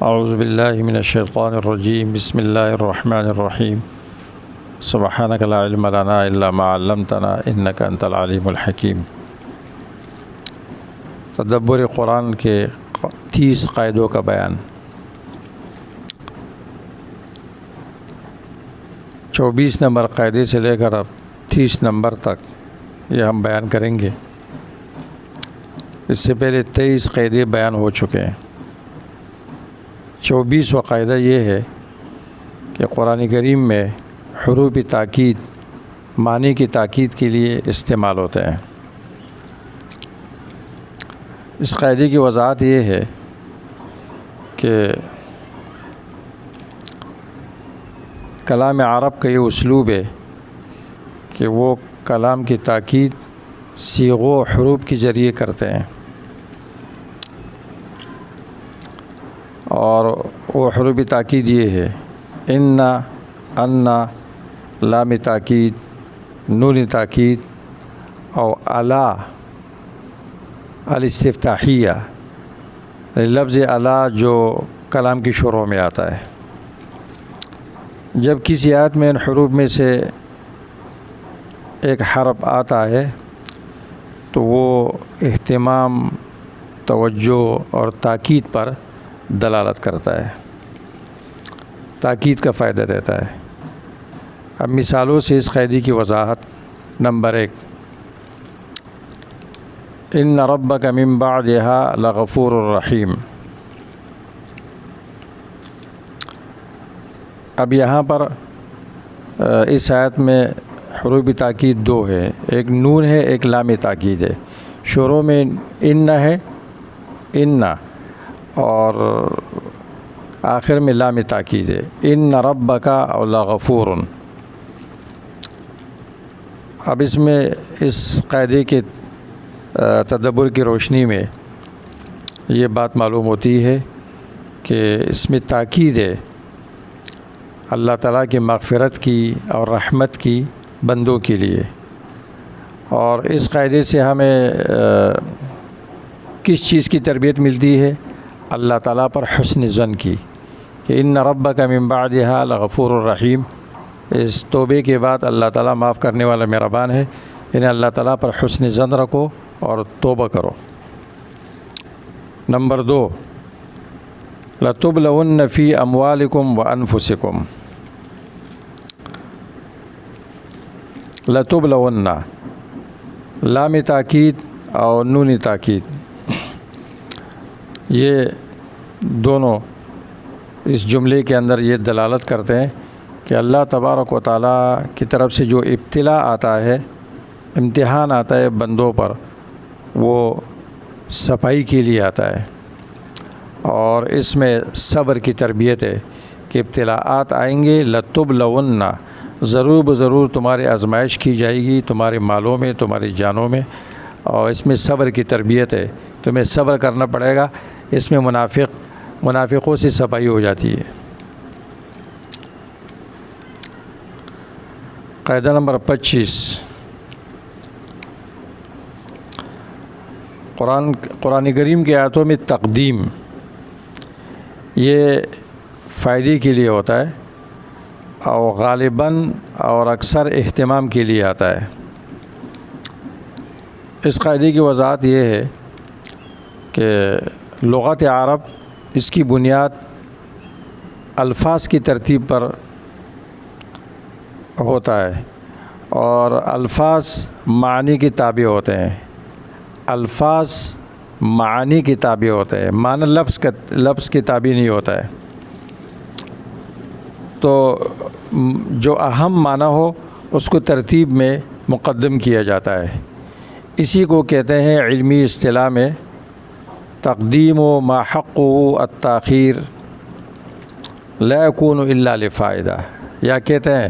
اعوذ باللہ من الشیطان الرجیم بسم اللہ الرحمن الرحیم سبحانک لا علم لنا الا ما علمتنا انک انت العلیم الحکیم۔ تدبر قرآن کے 30 قاعدوں کا بیان۔ 24 نمبر قاعدے سے لے کر اب 30 نمبر تک یہ ہم بیان کریں گے۔ اس سے پہلے 23 قاعدے بیان ہو چکے ہیں۔ 24واں قاعدہ یہ ہے کہ قرآن کریم میں حروف تاکید معنی کی تاکید کے لیے استعمال ہوتے ہیں۔ اس قاعدے کی وضاحت یہ ہے کہ کلام عرب کا یہ اسلوب ہے کہ وہ کلام کی تاکید صیغوں و حروف کے ذریعے کرتے ہیں، اور وہ حروف تاکید یہ ہے انا، انا، لام تاکید، نون تاکید اور الا الاستفتاحیہ، لفظ الا جو کلام کی شروع میں آتا ہے۔ جب کسی آیت میں ان حروف میں سے ایک حرف آتا ہے تو وہ اہتمام، توجہ اور تاکید پر دلالت کرتا ہے، تاکید کا فائدہ دیتا ہے۔ اب مثالوں سے اس قاعدے کی وضاحت۔ نمبر 1، ان ربک من بعدها لغفور الرحیم۔ اب یہاں پر اس آیت میں حروف تاکید 2 ہے، ایک نون ہے، ایک لام تاکید ہے۔ شروع میں ان ہے، ان، اور آخر میں لام تاکید ہے، ان ربک اور لغفور۔ اب اس میں اس قاعدے کے تدبر کی روشنی میں یہ بات معلوم ہوتی ہے کہ اس میں تاکید ہے اللہ تعالیٰ کی مغفرت کی اور رحمت کی بندوں کے لیے۔ اور اس قاعدے سے ہمیں کس چیز کی تربیت ملتی ہے؟ اللہ تعالیٰ پر حسن ظن کی، کہ ان ربک من بعدها لغفور الرحیم۔ اس توبے کے بعد اللہ تعالیٰ معاف کرنے والا مہربان ہے، انہیں اللہ تعالیٰ پر حسن ظن رکھو اور توبہ کرو۔ نمبر 2، لَتُبْلَوُنَّ فِي أَمْوَالِكُمْ وَأَنفُسِكُمْ۔ لَتُبْلَوُنَّ، لام تاکید اور نون تاکید، یہ دونوں اس جملے کے اندر یہ دلالت کرتے ہیں کہ اللہ تبارک و تعالیٰ کی طرف سے جو ابتلا آتا ہے، امتحان آتا ہے بندوں پر، وہ صفائی کے لیے آتا ہے، اور اس میں صبر کی تربیت ہے کہ ابتلاءات آئیں گے، لَتُبْلَوُنَّ، ضرور بضرور تمہاری آزمائش کی جائے گی، تمہارے مالوں میں، تمہاری جانوں میں، اور اس میں صبر کی تربیت ہے، تمہیں صبر کرنا پڑے گا۔ اس میں منافقوں سے صفائی ہو جاتی ہے۔ قاعدہ نمبر 25، قرآن کریم کی آیاتوں میں تقدیم یہ فائدے کے لیے ہوتا ہے، اور غالباً اور اکثر اہتمام کے لیے آتا ہے۔ اس قاعدے کی وضاحت یہ ہے کہ لغت عرب، اس کی بنیاد الفاظ کی ترتیب پر ہوتا ہے، اور الفاظ معنی کی تابع ہوتے ہیں۔ الفاظ معانی کی تابع ہوتے ہیں، معنی لفظ کی تابع نہیں ہوتا ہے۔ تو جو اہم معنی ہو اس کو ترتیب میں مقدم کیا جاتا ہے۔ اسی کو کہتے ہیں علمی اصطلاح میں تقدیم و ما حقه التاخیر لا يكون الا لفائدہ، یا کہتے ہیں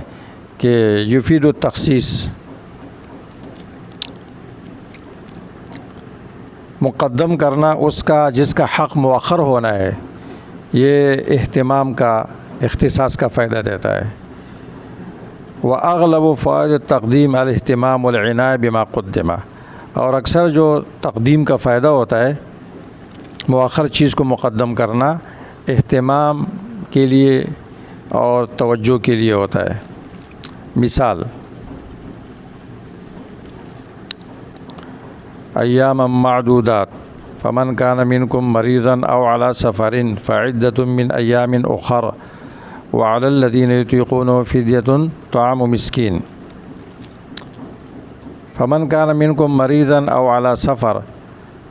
کہ یفید التخصیص۔ مقدم کرنا اس کا جس کا حق مؤخر ہونا ہے، یہ اہتمام کا، اختصاص کا فائدہ دیتا ہے۔ وَأَغْلَبُ فَوَائِدِ التَّقْدِيمِ الاہتمام والعنایہ بما قدم، اور اکثر جو تقدیم کا فائدہ ہوتا ہے، مؤخر چیز کو مقدم کرنا، اہتمام کے لیے اور توجہ کے لیے ہوتا ہے۔ مثال ایام معدودات فمن کان منکم مریضا او علی سفر فعدۃ من ایام اخر وعلی الذین یطیقونہ فدیۃ طعام مسکین۔ فمن کان منکم مریضا او علی سفر،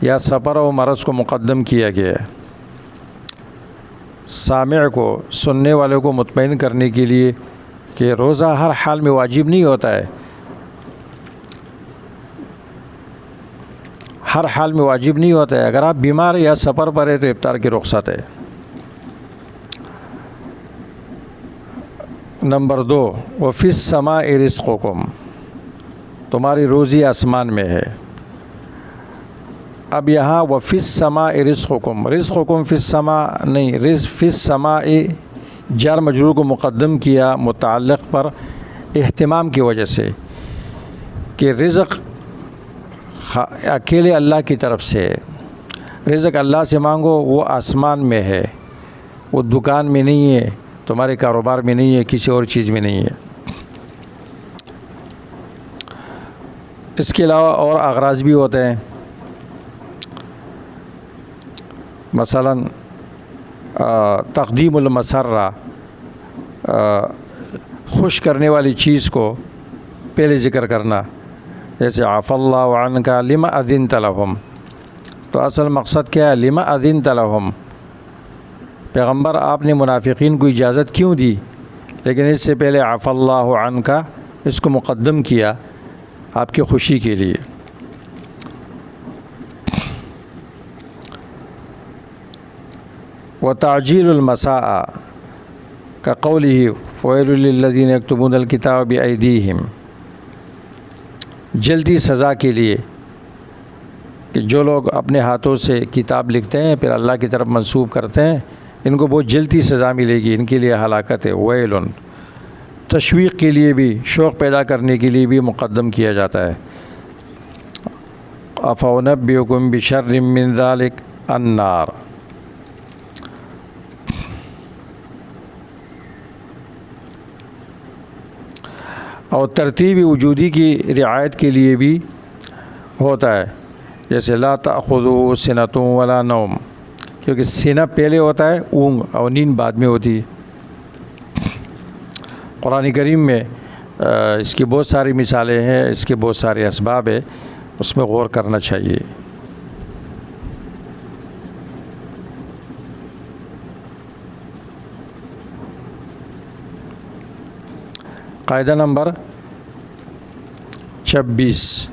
یا سفر و مرض کو مقدم کیا گیا ہے سامع کو، سننے والے کو مطمئن کرنے کے لیے کہ روزہ ہر حال میں واجب نہیں ہوتا ہے، ہر حال میں واجب نہیں ہوتا ہے۔ اگر آپ بیمار یا سفر پر ہے تو افطار کی رخصت ہے۔ نمبر 2، وفی السماء رزقکم، تمہاری روزی آسمان میں ہے۔ اب یہاں وفی السماء رزقکم، رزقکم فی السماء نہیں، فی السماء جار مجرور کو مقدم کیا متعلق پر اہتمام کی وجہ سے کہ رزق اکیلے اللہ کی طرف سے ہے۔ رزق اللہ سے مانگو، وہ آسمان میں ہے، وہ دکان میں نہیں ہے، تمہارے کاروبار میں نہیں ہے، کسی اور چیز میں نہیں ہے۔ اس کے علاوہ اور اغراض بھی ہوتے ہیں، مثلا تقدیم المسرہ، خوش کرنے والی چیز کو پہلے ذکر کرنا، جیسے عفا اللہ عنک لما اذنت لہم، تو اصل مقصد کیا ہے؟ لما اذنت لہم، پیغمبر آپ نے منافقین کو اجازت کیوں دی؟ لیکن اس سے پہلے عفا اللہ عنک اس کو مقدم کیا آپ کی خوشی کے لیے۔ وتعجیل المساء کقولہ فویل للذین یکتبون الکتاب بایدیہم، جلدی سزا کے لیے کہ جو لوگ اپنے ہاتھوں سے کتاب لکھتے ہیں پھر اللہ کی طرف منسوب کرتے ہیں، ان کو بہت جلدی سزا ملے گی، ان کے لیے ہلاکت ہے۔ ویل، تشویق کے لیے بھی، شوق پیدا کرنے کے لیے بھی مقدم کیا جاتا ہے۔ افانبئکم بشر من ذلک النار، اور ترتیب وجودی کی رعایت کے لیے بھی ہوتا ہے، جیسے لا تأخذہ سنۃ ولا نوم، کیونکہ سینہ پہلے ہوتا ہے اونگ، اور نیند بعد میں ہوتی ہے۔ قرآن کریم میں اس کی بہت ساری مثالیں ہیں، اس کے بہت سارے اسباب ہیں، اس میں غور کرنا چاہیے۔ قاعدہ نمبر 26،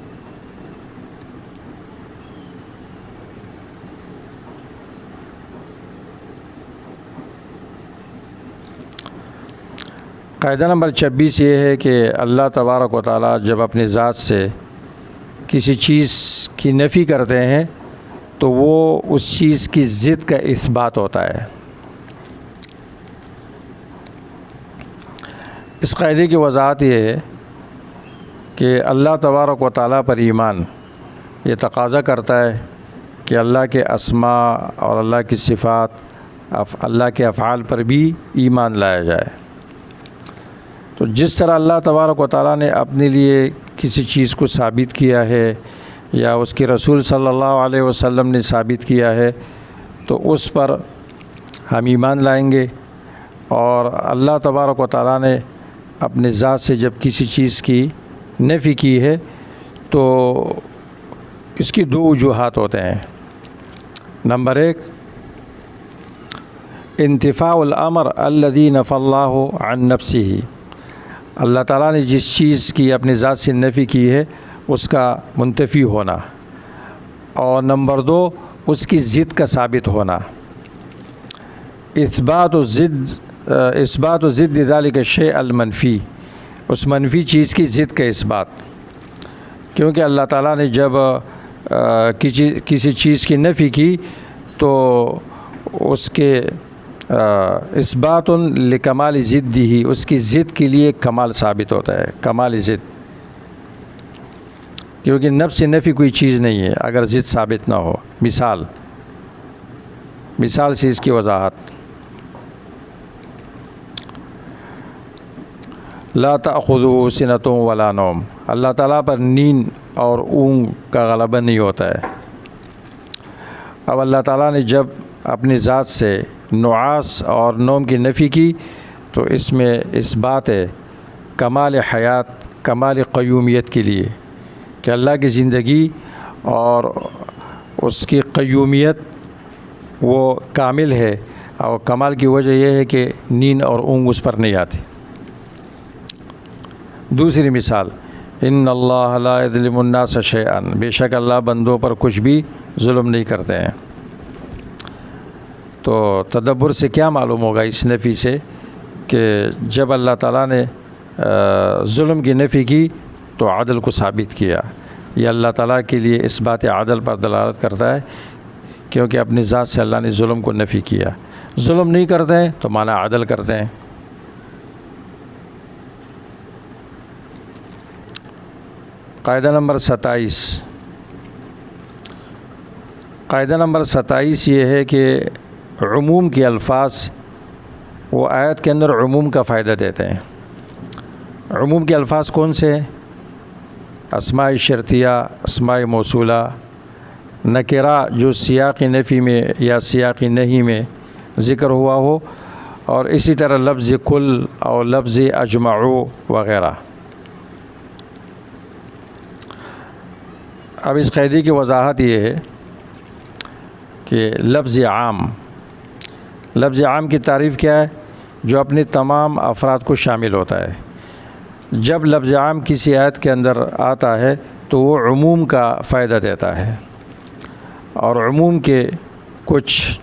قاعدہ نمبر 26 یہ ہے کہ اللہ تبارک و تعالیٰ جب اپنے ذات سے کسی چیز کی نفی کرتے ہیں تو وہ اس چیز کی ضد کا اثبات ہوتا ہے۔ اس قاعدے کی وضاحت یہ ہے کہ اللہ تبارک و تعالیٰ پر ایمان یہ تقاضا کرتا ہے کہ اللہ کے اسماء اور اللہ کی صفات، اللہ کے افعال پر بھی ایمان لایا جائے۔ تو جس طرح اللہ تبارک و تعالیٰ نے اپنے لیے کسی چیز کو ثابت کیا ہے یا اس کے رسول صلی اللہ علیہ وسلم نے ثابت کیا ہے تو اس پر ہم ایمان لائیں گے، اور اللہ تبارک و تعالیٰ نے اپنے ذات سے جب کسی چیز کی نفی کی ہے تو اس کی دو وجوہات ہوتے ہیں۔ نمبر 1، انتفاء الامر الذی نفی اللہ عن نفسہ، اللہ تعالیٰ نے جس چیز کی اپنے ذات سے نفی کی ہے اس کا منتفی ہونا، اور نمبر 2، اس کی ضد کا ثابت ہونا۔ اثبات و ضد ذلک الشیء المنفی، اس منفی چیز کی ضد کا اثبات، کیونکہ اللہ تعالیٰ نے جب کسی چیز کی نفی کی تو اس کے اثبات لکمال ضدہ، اس کی ضد کے لیے کمال ثابت ہوتا ہے، کمال ضد، کیونکہ نفس نفی کوئی چیز نہیں ہے اگر ضد ثابت نہ ہو۔ مثال سے اس کی وضاحت، لا تأخذہ سنۃ ولا نوم، اللہ تعالیٰ پر نیند اور اونگ کا غلبہ نہیں ہوتا ہے۔ اب اللہ تعالیٰ نے جب اپنی ذات سے نعاس اور نوم کی نفی کی تو اس میں اس بات ہے کمال حیات، کمال قیومیت کے لیے کہ اللہ کی زندگی اور اس کی قیومیت وہ کامل ہے، اور کمال کی وجہ یہ ہے کہ نیند اور اونگ اس پر نہیں آتی۔ دوسری مثال، ان اللہ لا یظلم الناس شیئا، بے شک اللہ بندوں پر کچھ بھی ظلم نہیں کرتے ہیں۔ تو تدبر سے کیا معلوم ہوگا اس نفی سے کہ جب اللہ تعالیٰ نے ظلم کی نفی کی تو عدل کو ثابت کیا۔ یہ اللہ تعالیٰ کے لیے اس بات عدل پر دلالت کرتا ہے، کیونکہ اپنی ذات سے اللہ نے ظلم کو نفی کیا۔ ظلم نہیں کرتے ہیں تو معنی عدل کرتے ہیں۔ قاعدہ نمبر 27، قاعدہ نمبر 27 یہ ہے کہ عموم کے الفاظ وہ آیت کے اندر عموم کا فائدہ دیتے ہیں۔ عموم کے الفاظ کون سے ہیں؟ اسماء شرطیہ، اسماء موصولہ، نکرہ جو سیاق نفی میں یا سیاق نہی میں ذکر ہوا ہو، اور اسی طرح لفظ کل اور لفظ اجمعو وغیرہ۔ اب اس قاعدے کی وضاحت یہ ہے کہ لفظ عام، لفظ عام کی تعریف کیا ہے؟ جو اپنے تمام افراد کو شامل ہوتا ہے۔ جب لفظ عام کسی آیت کے اندر آتا ہے تو وہ عموم کا فائدہ دیتا ہے، اور عموم کے کچھ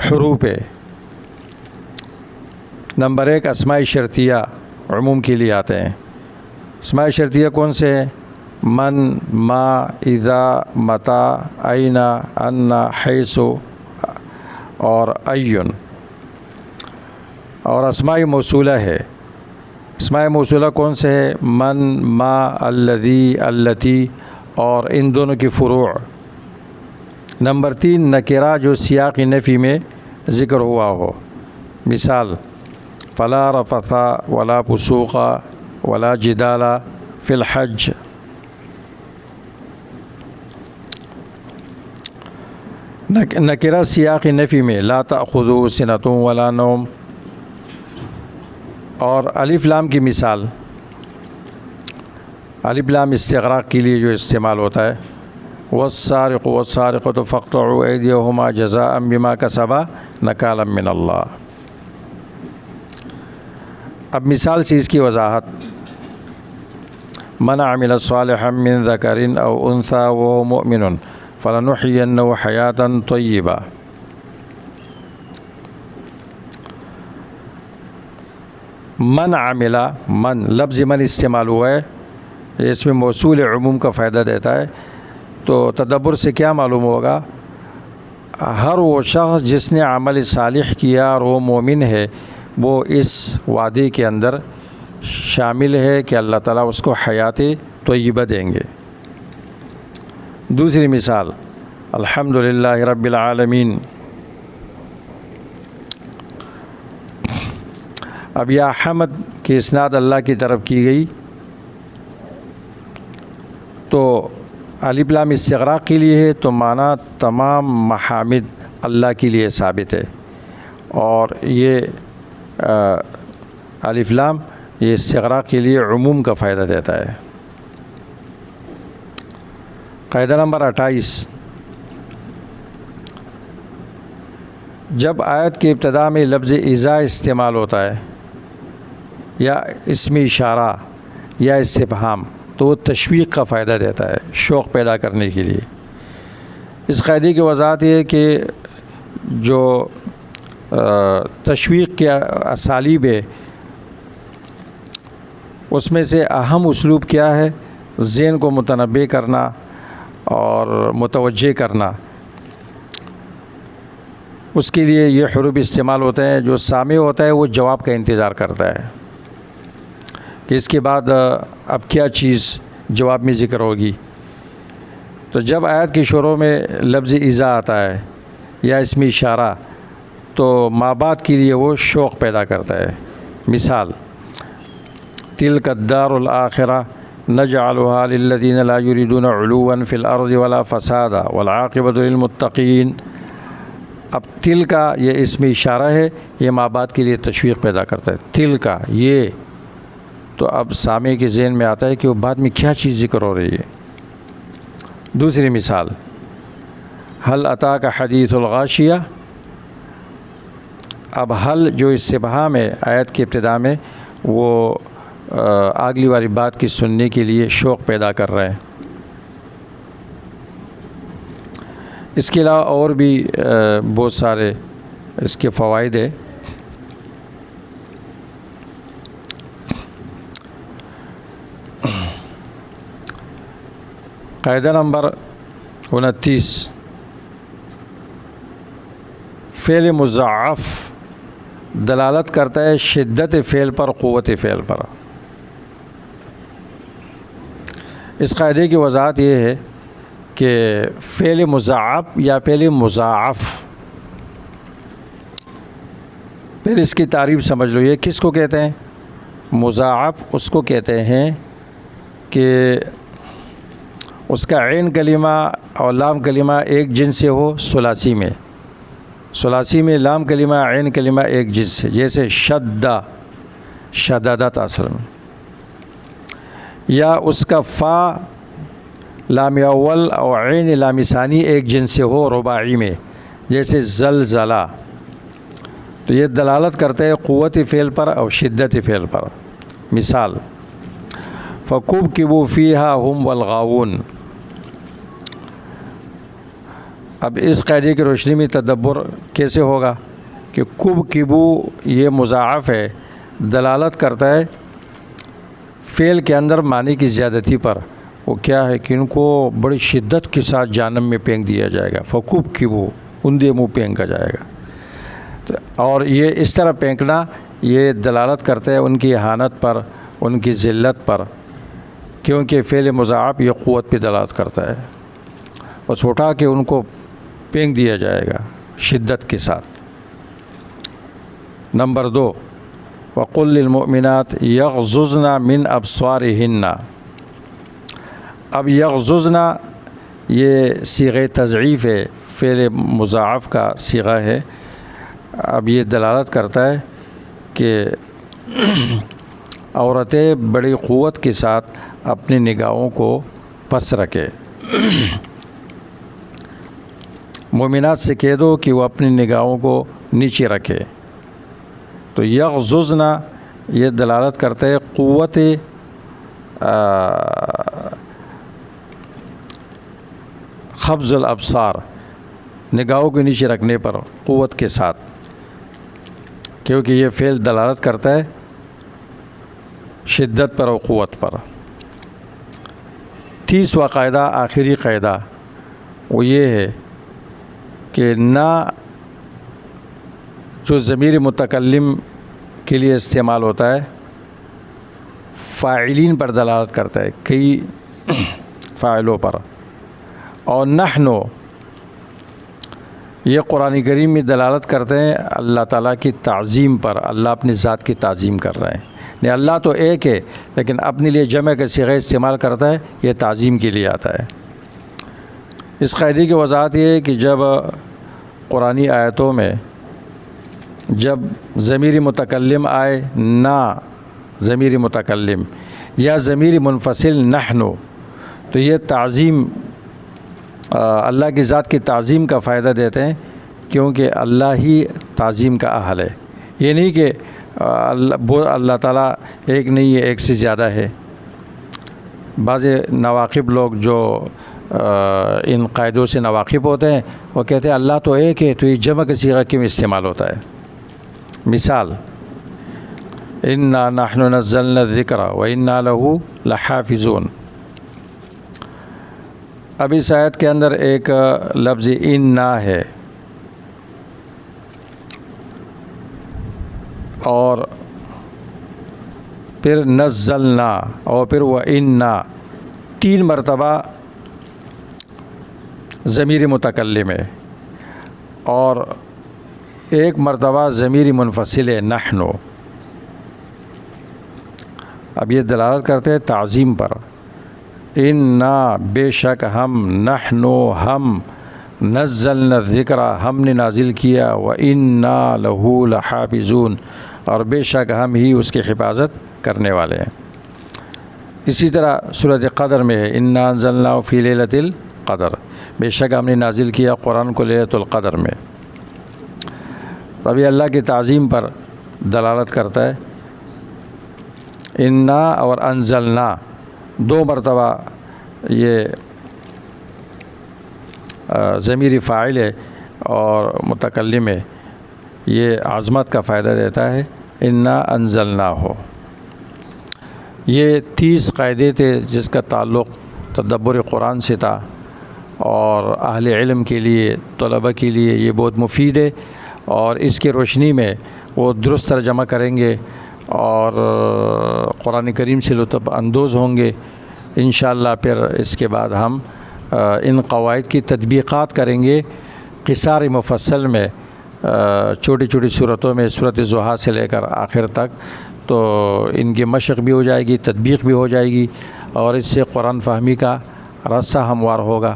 حروف ہے۔ نمبر 1 اسماء شرطیہ عموم کے لیے آتے ہیں۔ اسماء شرطیہ کون سے ہیں؟ من، ما، اذا، متا، این، ان، حیث اور ایون۔ اور اسماء موصولہ ہے۔ اسماء موصولہ کون سے ہے؟ من، ما، الذی، اللتی اور ان دونوں کی فروع۔ نمبر 3 نکرہ جو سیاق نفی میں ذکر ہوا ہو۔ مثال فلا رفث ولا فسوق ولا جدال فی الحج۔ نکرہ سیاق نفی میں لا تأخذہ سنۃ ولا نوم۔ اور الف لام کی مثال، الف لام استغراق کے لیے جو استعمال ہوتا ہے، والسارق والسارقۃ فاقطعوا ایدیہما جزاء بما کسبا نکالا من اللہ۔ اب مثال سے اس کی وضاحت، من عمل صالحا من ذکر او انثی وهو مؤمن فلنحینہ حیاتا طیبہ۔ من عملہ، من لفظ من استعمال ہوا ہے، اس میں موصول عموم کا فائدہ دیتا ہے۔ تو تدبر سے کیا معلوم ہوگا؟ ہر وہ شخص جس نے عمل صالح کیا اور وہ مومن ہے، وہ اس وعدے کے اندر شامل ہے کہ اللہ تعالیٰ اس کو حیات طیبہ دیں گے۔ دوسری مثال الحمدللہ رب العالمین۔ اب یہ حمد کی اسناد اللہ کی طرف کی گئی تو الف لام استغراق کے لیے ہے، تو معنی تمام محامد اللہ کے لیے ثابت ہے، اور یہ الف لام یہ استغراق کے لیے عموم کا فائدہ دیتا ہے۔ قاعدہ نمبر 28، جب آیت کی ابتدا میں لفظ اذا استعمال ہوتا ہے یا اسم اشارہ یا استفہام تو وہ تشویق کا فائدہ دیتا ہے، شوق پیدا کرنے کے لیے۔ اس قاعدے کی وضاحت یہ ہے کہ جو تشویق کے اسالیب ہے اس میں سے اہم اسلوب کیا ہے؟ ذہن کو متنبہ کرنا اور متوجہ کرنا۔ اس کے لیے یہ حروف استعمال ہوتے ہیں، جو سامع ہوتا ہے وہ جواب کا انتظار کرتا ہے کہ اس کے بعد اب کیا چیز جواب میں ذکر ہوگی۔ تو جب آیت کے شروع میں لفظ اذا آتا ہے یا اسم اشارہ تو ماں بعد کے لیے وہ شوق پیدا کرتا ہے۔ مثال تلک الدار الآخرہ نجعلها للذین لا یریدون علوا فی الارض ولا فسادا والعاقبۃ للمتقین۔ اب تل کا یہ اسم اشارہ ہے، یہ ماں بعد کے لیے تشویق پیدا کرتا ہے۔ تل کا یہ تو اب سامع کے ذہن میں آتا ہے کہ وہ بعد میں کیا چیز ذکر ہو رہی ہے۔ دوسری مثال، حل اتاک حدیث الغاشیہ۔ اب حل جو استفہام ہے آیت کی ابتدا میں، وہ اگلی والی بات کی سننے کے لیے شوق پیدا کر رہے ہیں۔ اس کے علاوہ اور بھی بہت سارے اس کے فوائد ہیں۔ قاعدہ نمبر 29، فعل مضاعف دلالت کرتا ہے شدت فعل پر، قوت فعل پر۔ اس قاعدے کی وضاحت یہ ہے کہ فعل مضاعف یا فعل مضاعف، پھر اس کی تعریف سمجھ لو۔ یہ کس کو کہتے ہیں؟ مضاعف اس کو کہتے ہیں کہ اس کا عین کلمہ اور لام کلمہ ایک جنس سے ہو ثلاثی میں، ثلاثی میں لام کلمہ عین کلمہ ایک جنس سے، جیسے شدہ، شدادت اصل میں، یا اس کا فا لام اول اور عین لام ثانی ایک جنس سے ہو رباعی میں، جیسے زلزلہ۔ تو یہ دلالت کرتے ہیں قوت فعل پر اور شدت فعل پر۔ مثال، فَكُبْكِبُوا فِيهَا هُمْ وَالْغَاوُونَ۔ اب اس قاعدے کی روشنی میں تدبر کیسے ہوگا کہ کُبْكِبُوا یہ مضاعف ہے، دلالت کرتا ہے فعل کے اندر معنی کی زیادتی پر۔ وہ کیا ہے کہ ان کو بڑی شدت کے ساتھ جہنم میں پھینک دیا جائے گا۔ فَكُبْكِبُوا اندھے منہ پھینکا جائے گا۔ اور یہ اس طرح پھینکنا یہ دلالت کرتا ہے ان کی اہانت پر، ان کی ذلت پر، کیونکہ فعل مضاعف یہ قوت پہ دلالت کرتا ہے۔ بس اٹھا کے ان کو پھینک دیا جائے گا شدت کے ساتھ۔ نمبر 2، وَقُلْ لِلْمُؤْمِنَاتِ يَغْضُضْنَ مِنْ أَبْصَارِهِنَّ۔ اب یغضضن یہ صیغہ تضعیف ہے، فعل مضاعف کا صیغہ ہے۔ اب یہ دلالت کرتا ہے کہ عورتیں بڑی قوت کے ساتھ اپنی نگاہوں کو پس رکھے۔ مومنات سے کہہ دو کہ وہ اپنی نگاہوں کو نیچے رکھے۔ تو یغضضن یہ دلالت کرتا ہے قوت قبض الابصار، نگاہوں کے نیچے رکھنے پر قوت کے ساتھ، کیونکہ یہ فعل دلالت کرتا ہے شدت پر اور قوت پر۔ 30واں قاعدہ، آخری قاعدہ، وہ یہ ہے کہ نہ جو ضمیر متکلم کے لیے استعمال ہوتا ہے فاعلین پر دلالت کرتا ہے، کئی فاعلوں پر، اور نحنو یہ قرآن کریم میں دلالت کرتے ہیں اللہ تعالیٰ کی تعظیم پر، اللہ اپنی ذات کی تعظیم کر رہے ہیں۔ نہیں، اللہ تو ایک ہے لیکن اپنے لیے جمع کا صیغہ استعمال کرتا ہے، یہ تعظیم کے لیے آتا ہے۔ اس قاعدے کی وضاحت یہ ہے کہ جب قرآنی آیتوں میں جب ضمیر متکلم آئے، نہ ضمیر متکلم یا ضمیر منفصل نحنو، تو یہ تعظیم اللہ کی ذات کی تعظیم کا فائدہ دیتے ہیں، کیونکہ اللہ ہی تعظیم کا اہل ہے۔ یہ نہیں کہ اللہ تعالیٰ ایک نہیں ہے، ایک سے زیادہ ہے۔ بعض نواقب لوگ جو ان قاعدوں سے نواقب ہوتے ہیں وہ کہتے ہیں اللہ تو ایک ہے، تو یہ جمع کا صیغہ کیوں استعمال ہوتا ہے؟ مثال، انا نحن نزلنا الذکر وانا لہ لحافظون۔ اب اس آیت کے اندر ایک لفظ انا ہے، اور پھر نزلنا، اور پھر وہ انا، 3 مرتبہ ضمیر متکلم ہے، اور 1 مرتبہ ضمیر منفصل ہے نحنو۔ اب یہ دلالت کرتے ہیں تعظیم پر. انا بے شک ہم ہم نزلنا الذکر ہم نے نازل کیا و انا لہو لحافظون اور بے شک ہم ہی اس کی حفاظت کرنے والے ہیں. اسی طرح سورۃ قدر میں ہے انا انزلناہ فی لیلۃ القدر بے شک ہم نے نازل کیا قرآن کو لیلۃ القدر میں. تبھی اللہ کی تعظیم پر دلالت کرتا ہے. انا اور انزلنا دو مرتبہ یہ ضمیر فاعل ہے اور متکلم ہے، یہ عظمت کا فائدہ دیتا ہے. انا انزلنا ہو یہ 30 قاعدے تھے جس کا تعلق تدبر قرآن سے تھا، اور اہل علم کے لیے طلباء کے لیے یہ بہت مفید ہے، اور اس کی روشنی میں وہ درست ترجمہ کریں گے اور قرآن کریم سے لطف اندوز ہوں گے. انشاءاللہ پھر اس کے بعد ہم ان قواعد کی تطبیقات کریں گے قصار مفصل میں، چھوٹی چھوٹی صورتوں میں، سورۃ الضحیٰ سے لے کر آخر تک. تو ان کی مشق بھی ہو جائے گی، تطبیق بھی ہو جائے گی، اور اس سے قرآن فہمی کا راستہ ہموار ہوگا.